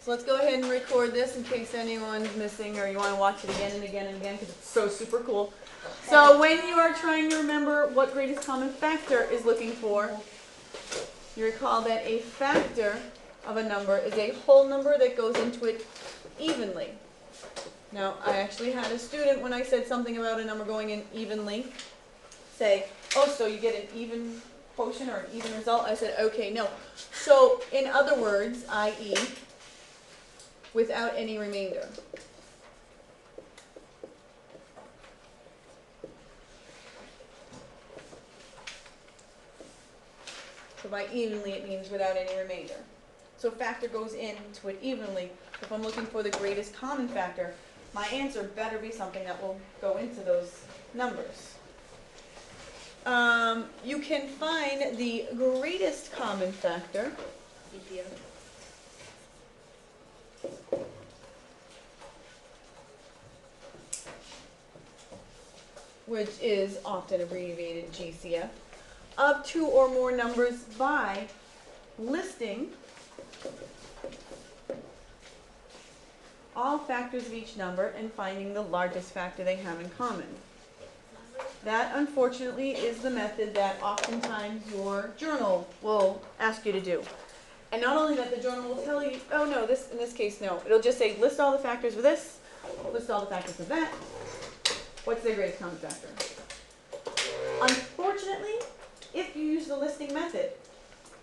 So let's go ahead and record this in case anyone's missing or you want to watch it again and again and again because it's so super cool. So when you are trying to remember what greatest common factor is looking for, you recall that a factor of a number is a whole number that goes into it evenly. Now, I actually had a student, when I said something about a number going in evenly, say, oh, so you get an even quotient or an even result? I said, okay, no. So, in other words, i.e., without any remainder. So by evenly, it means without any remainder. So factor goes into it evenly. If I'm looking for the greatest common factor, my answer better be something that will go into those numbers. You can find the greatest common factor which is often abbreviated GCF, of two or more numbers by listing all factors of each number and finding the largest factor they have in common. That, unfortunately, is the method that oftentimes your journal will ask you to do. And not only that, the journal will tell you, oh no, this in this case, no. It'll just say, list all the factors of this, list all the factors of that. What's their greatest common factor? Unfortunately, if you use the listing method,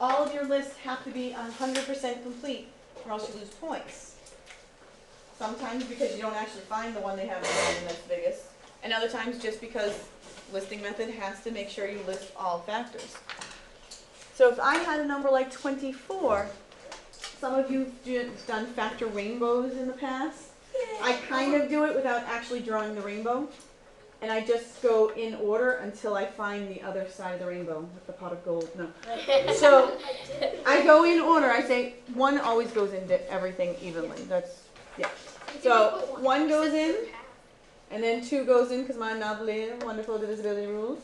all of your lists have to be 100% complete or else you lose points. Sometimes because you don't actually find the one they have in common that's biggest, and other times just because listing method has to make sure you list all factors. So if I had a number like 24, some of you have done factor rainbows in the past. I kind of do it without actually drawing the rainbow. And I just go in order until I find the other side of the rainbow with the pot of gold. No. So I go in order. I say one always goes into everything evenly. That's, yeah. So 1 goes in, and then 2 goes in because my wonderful divisibility rules.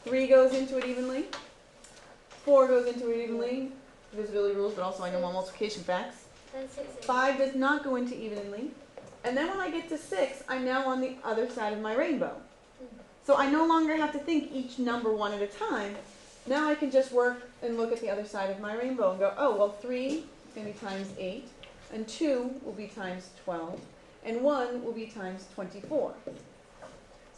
3 goes into it evenly. 4 goes into it evenly. Divisibility rules, but also I know my multiplication facts. 5 does not go into evenly. And then when I get to 6, I'm now on the other side of my rainbow. So I no longer have to think each number one at a time. Now I can just work and look at the other side of my rainbow and go, oh, well, 3 is going to be times 8, and 2 will be times 12, and 1 will be times 24.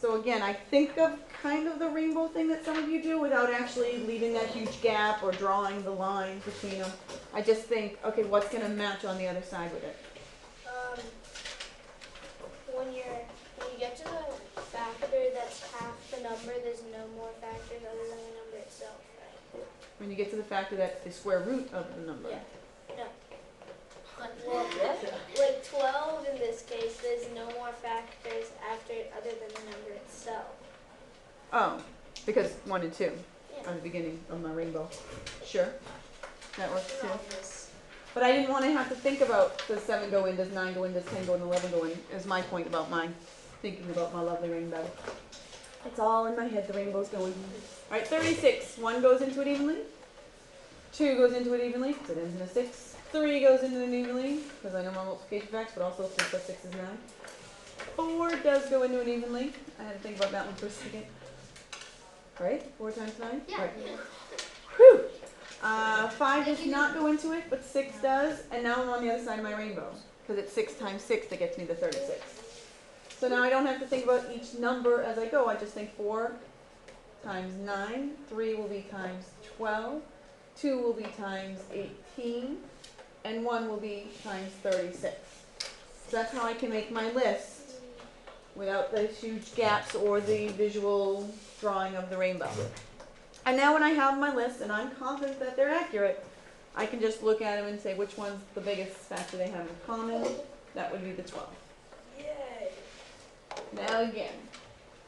So again, I think of kind of the rainbow thing that some of you do without actually leaving that huge gap or drawing the lines between them. I just think, okay, what's going to match on the other side with it? When you get to the factor that's half the number, there's no more factors other than the number itself, right? When you get to the factor that's the square root of the number. Yeah. No. Like 12 in this case, there's no more factors after it other than the number itself. Oh, because 1 and 2 Yeah. are the beginning of my rainbow. Sure, that works too. But I didn't want to have to think about, does 7 go in, does 9 go in, does 10 go in, 11 go in, is my point about mine, thinking about my lovely rainbow. It's all in my head, the rainbow's going. All right, 36, 1 goes into it evenly, 2 goes into it evenly, because it ends in a 6, 3 goes into it evenly, because I know my multiplication facts, but also 3 plus 6 is 9. 4 does go into it evenly. I had to think about that one for a second. Right, 4 times 9? Yeah. Right. Whew. 5 does not go into it, but 6 does, and now I'm on the other side of my rainbow, because it's 6 times 6 that gets me the 36. So now I don't have to think about each number as I go, I just think 4 times 9, 3 will be times 12, 2 will be times 18, and 1 will be times 36. So that's how I can make my list without the huge gaps or the visual drawing of the rainbow. And now when I have my list and I'm confident that they're accurate, I can just look at them and say which one's the biggest factor they have in common. That would be the 12. Yay. Now again,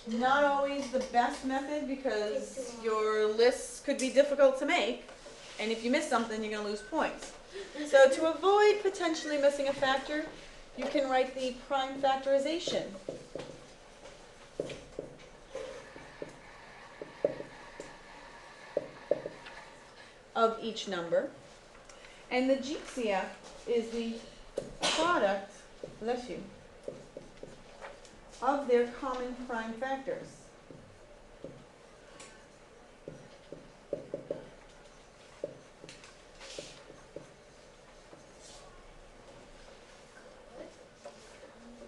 not always the best method because your lists could be difficult to make, and if you miss something, you're going to lose points. So to avoid potentially missing a factor, you can write the prime factorization. Of each number. And the GCF is the product, bless you, of their common prime factors.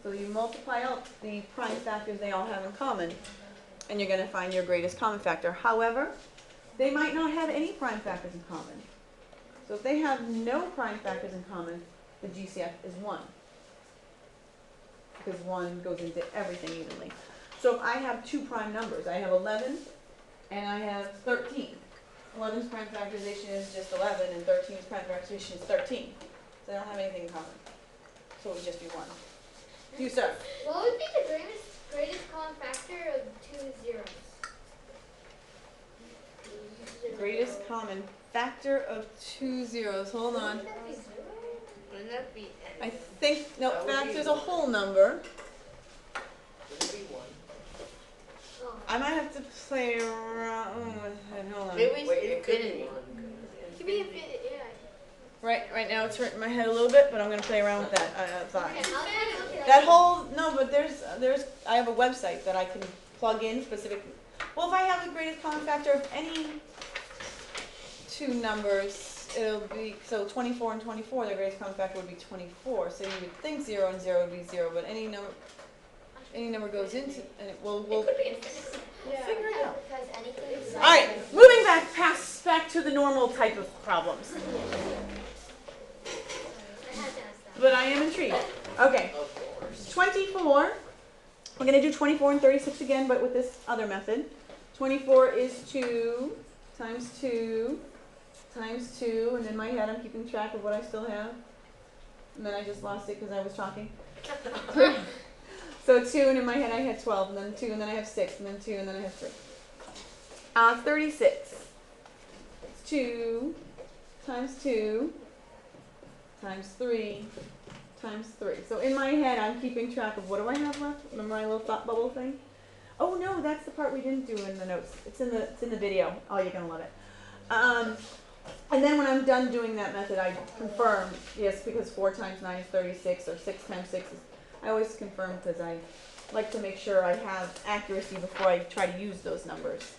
So you multiply out the prime factors they all have in common, and you're going to find your greatest common factor. However, they might not have any prime factors in common. So if they have no prime factors in common, the GCF is 1. Because 1 goes into everything evenly. So if I have two prime numbers, I have 11 and I have 13. 11's prime factorization is just 11 and 13's prime factorization is 13. So they don't have anything in common. So it would just be 1. You, sir. What would be the greatest common factor of two zeros? Greatest common factor of two zeros. Hold on. Wouldn't that be I think, no, factor's a whole number. Wouldn't it be 1? Oh. I might have to play around with it. Hold on. Wait, it could be 1. Could be infinity, yeah. Right now it's hurting my head a little bit, but I'm going to play around with that thought. Okay, I'll try to look it up. That whole, no, but I have a website that I can plug in specific. Well, if I have the greatest common factor of any two numbers, it'll be, so 24 and 24, their greatest common factor would be 24. So you would think 0 and 0 would be 0, but any number goes into, and we'll figure it out. Because anything is All right, moving back to the normal type of problems. I had to ask that. But I am intrigued. Okay, Of course. 24. We're going to do 24 and 36 again, but with this other method. 24 is 2 times 2 times 2, and in my head I'm keeping track of what I still have. And then I just lost it because I was talking. So 2, and in my head I had 12, and then 2, and then I have 6, and then 2, and then I have 3. 36. It's 2 times 2 times 3 times 3. So in my head I'm keeping track of what do I have left? Remember my little thought bubble thing? Oh no, that's the part we didn't do in the notes. It's in the video. Oh, you're gonna love it. And then when I'm done doing that method, I confirm, yes, because 4 times 9 is 36, or 6 times 6 is, I always confirm because I like to make sure I have accuracy before I try to use those numbers.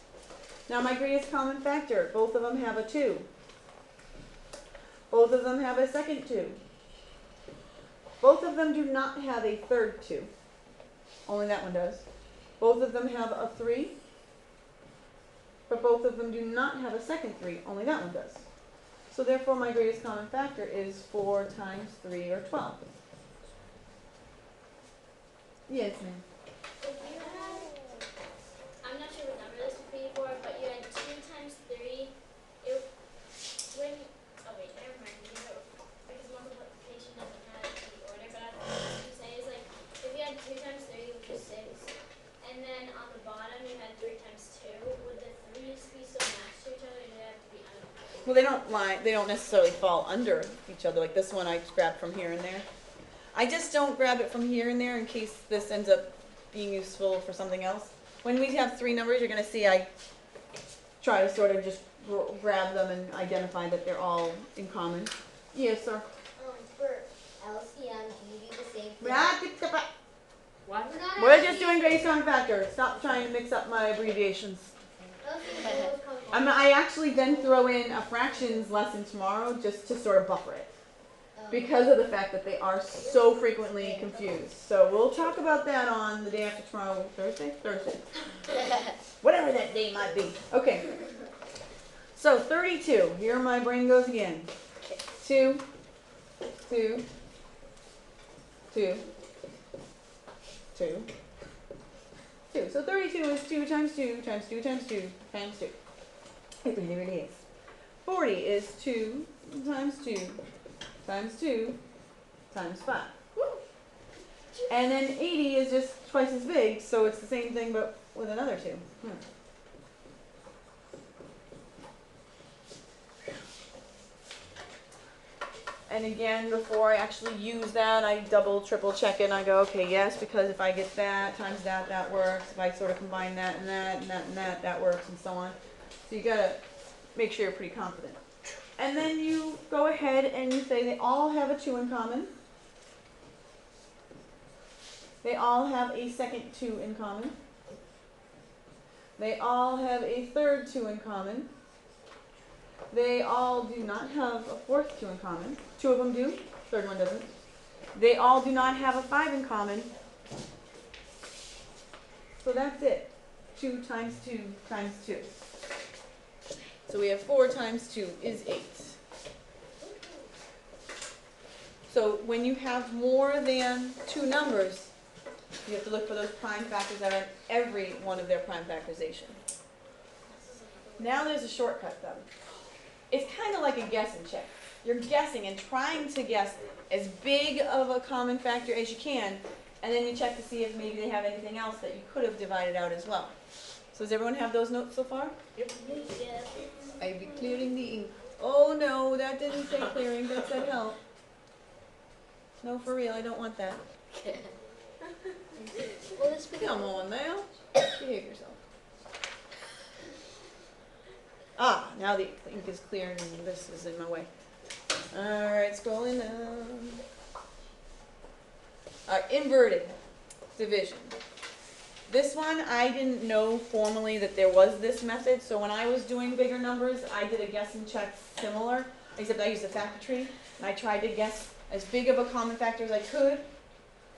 Now my greatest common factor, both of them have a 2. Both of them have a second 2. Both of them do not have a third 2. Only that one does. Both of them have a 3. But both of them do not have a second 3. Only that one does. So therefore my greatest common factor is 4 times 3, or 12. Yes, ma'am. If you had, I'm not sure what number this would be for, but you had 2 times 3, oh wait, never mind, because multiplication doesn't have the order, but what I was say is like, if you had 2 times 3, which is 6, and then on the bottom you had 3 times 2, would the 3's be so matched to each other, or do they have to be under? Well, they don't necessarily fall under each other. Like this one I grabbed from here and there. I just don't grab it from here and there in case this ends up being useful for something else. When we have 3 numbers, you're going to see I try to sort of just grab them and identify that they're all in common. Yes, sir. For LCM, do you do the same thing? What? We're just doing greatest common factor. Stop trying to mix up my abbreviations. I actually then throw in a fractions lesson tomorrow just to sort of buffer it, because of the fact that they are so frequently confused. So we'll talk about that on the day after tomorrow, Thursday? Thursday. Whatever that day might be. Okay. So 32. Here my brain goes again. 2, 2, 2, 2, 2. So 32 is 2 times 2 times 2 times 2 times 2. It really, really is. 40 is 2 times 2 times 2 times 5. And then 80 is just twice as big, so it's the same thing but with another 2. And again, before I actually use that, I double, triple check it, and I go, okay, yes, because if I get that times that, that works. If I sort of combine that and that and that and that, that works, and so on. So you gotta make sure you're pretty confident. And then you go ahead and you say they all have a 2 in common. They all have a second 2 in common. They all have a third 2 in common. They all do not have a fourth 2 in common. 2 of them do, third one doesn't. They all do not have a 5 in common. So that's it. 2 times 2 times 2. So we have 4 times 2 is 8. So when you have more than 2 numbers, you have to look for those prime factors that are in every one of their prime factorization. Now there's a shortcut though. It's kind of like a guess and check. You're guessing and trying to guess as big of a common factor as you can, and then you check to see if maybe they have anything else that you could have divided out as well. So does everyone have those notes so far? Yep. Yeah. I'd be clearing the ink. Oh no, that didn't say clearing, that said help. No, for real, I don't want that. Well, this Come on now, behave yourself. Ah, now the ink is clear and this is in my way. Alright, scrolling down. Inverted division. This one, I didn't know formally that there was this method, so when I was doing bigger numbers, I did a guess and check similar, except I used a factor tree, and I tried to guess as big of a common factor as I could,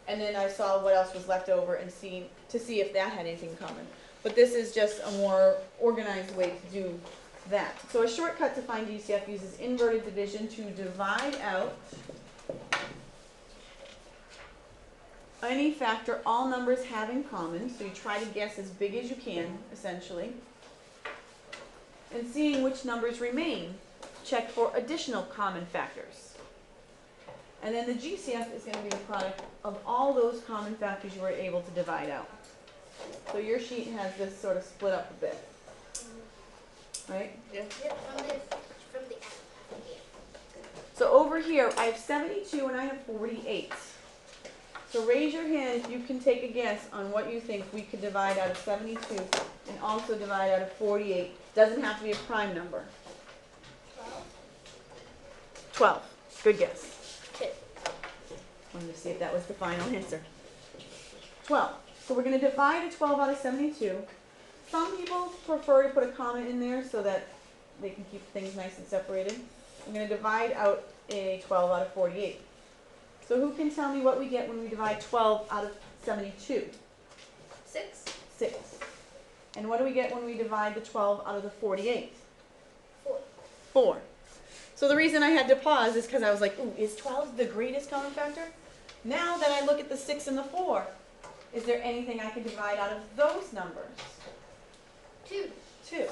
and then I saw what else was left over and see if that had anything in common. But this is just a more organized way to do that. So a shortcut to find GCF uses inverted division to divide out any factor all numbers have in common. So you try to guess as big as you can, essentially. And seeing which numbers remain, check for additional common factors. And then the GCF is going to be the product of all those common factors you were able to divide out. So your sheet has this sort of split up a bit. Right? Yeah. Yep, from the application. So over here, I have 72 and I have 48. So raise your hand if you can take a guess on what you think we could divide out of 72 and also divide out of 48. Doesn't have to be a prime number. 12. Good guess. Wanted to see if that was the final answer. 12. So we're going to divide a 12 out of 72. Some people prefer to put a comma in there so that they can keep things nice and separated. I'm going to divide out a 12 out of 48. So who can tell me what we get when we divide 12 out of 72? 6. 6. And what do we get when we divide the 12 out of the 48? 4. 4. So the reason I had to pause is because I was like, ooh, is 12 the greatest common factor? Now that I look at the 6 and the 4, is there anything I can divide out of those numbers? 2. 2.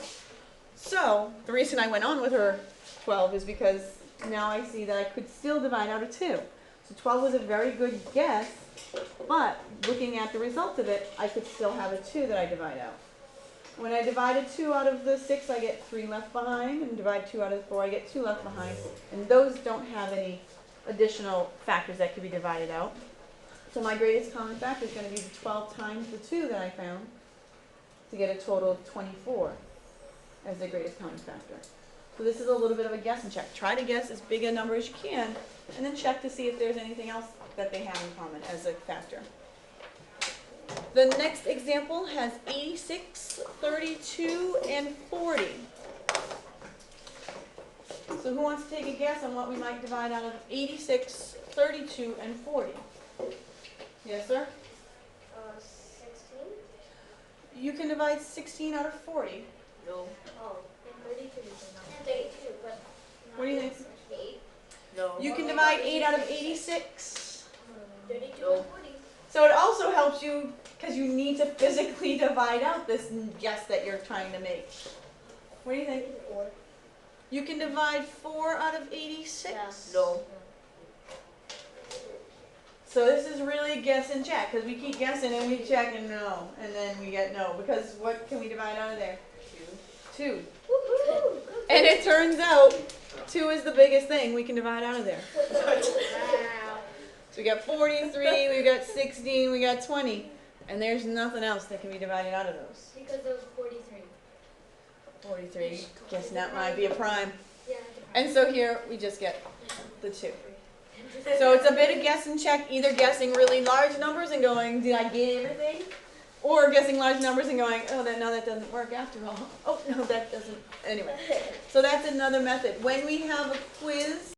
So the reason I went on with her 12 is because now I see that I could still divide out a 2. So 12 was a very good guess, but looking at the result of it, I could still have a 2 that I divide out. When I divide a 2 out of the 6, I get 3 left behind, and divide 2 out of the 4, I get 2 left behind. And those don't have any additional factors that could be divided out. So my greatest common factor is going to be the 12 times the 2 that I found to get a total of 24 as the greatest common factor. So this is a little bit of a guess and check. Try to guess as big a number as you can, and then check to see if there's anything else that they have in common as a factor. The next example has 86, 32, and 40. So who wants to take a guess on what we might divide out of 86, 32, and 40? Yes, sir? 16. You can divide 16 out of 40. No. Oh, and 32. And 32, but What do you think? 8. No. You can divide 8 out of 86. 32 No. and 40. So it also helps you because you need to physically divide out this guess that you're trying to make. What do you think? 4. You can divide 4 out of 86? No. So this is really guess and check because we keep guessing and we check and no. And then we get no. Because what can we divide out of there? 2. Woohoo! And it turns out 2 is the biggest thing we can divide out of there. Wow. So we got 43, we got 16, we got 20. And there's nothing else that can be divided out of those. Because there was 43. 43, guessing that might be a prime. Yeah. And so here we just get the 2. So it's a bit of guess and check, either guessing really large numbers and going, did I get everything? Or guessing large numbers and going, oh, that doesn't work after all. Oh, no, that doesn't. Anyway, so that's another method. When we have a quiz,